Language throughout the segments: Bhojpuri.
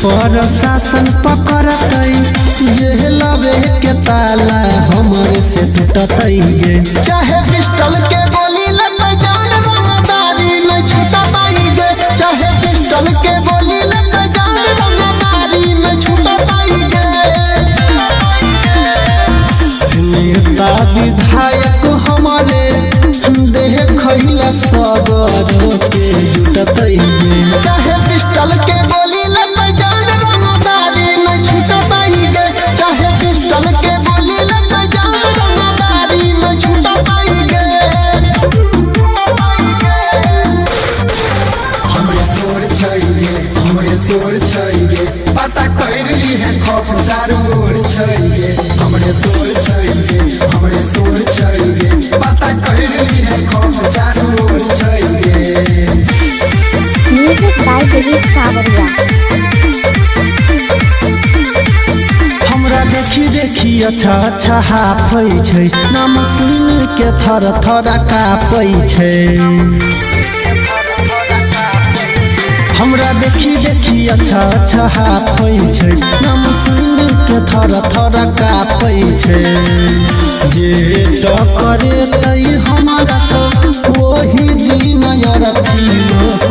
प्रशासन पकड़तई जेलवे के ताला हमरे से टूटतई गे। चाहे पिस्टल के गोली लगे जान रंगदारी में छूटतई गे। चाहे पिस्टल के गोली लगे जान रंगदारी में छूटतई गे। नेता विधायक हमारे देह खैला सगरो के जुटतई गे। चाहे पिस्टल के गोली लगे जान रंगदारी में छूटतई गे। चाहे पिस्टल के गोली लगे जान रंगदारी में छूटतई गे। हमरे सोर चाहिए पता कर ली है खौफ चारों ओर चाहिए। हमरे सोर चाहिए पता कर ली है खौफ चारों ओर चाहिए। म्यूजिक बाय दिलीप सावरिया। हमरा देखी अच्छा अच्छा हाफै छै नाम सुन के थर थर कापै छै। हमरा देखी अच्छा अच्छा हाफै छै नाम सुन के थर थर कापै छै। जे टकरे तई हमारा सब वही दिन अरथी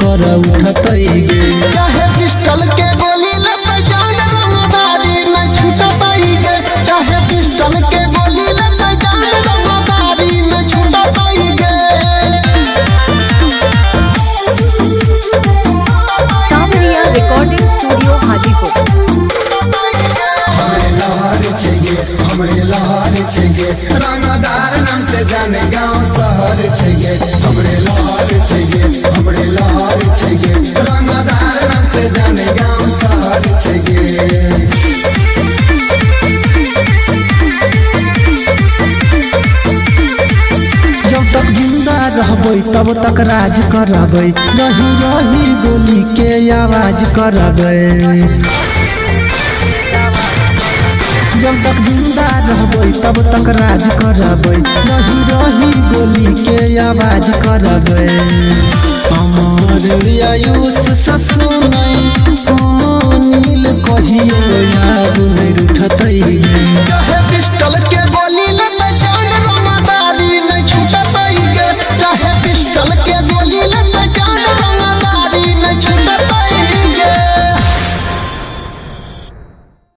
कर उठतई गे। चाहे पिस्टल के गोली लगे जान रंगदारी में छूटतई गे। चाहे पिस्टल के गोली लगे जान रंगदारी में छूटतई गे। सावरिया रिकॉर्डिंग स्टूडियो हाजीपुर। हमरे लहर चाहिए रंगदार नाम से जाने गाँव शहर चाहिए। हमरे लहर चाहिए रंगदार नाम से जाने गाँव शहर चाहिए। जब तक जिंदा रहबै तब तक राज करबै। रही रही गोली के आवाज करबै। जब तक जिंदा रहबै तब तक राज करबै। रही रही गोली के आवाज करबै। अमर आयुष सुनै नील कहियो याद नहीं उठतई गे। चाहे पिस्टल के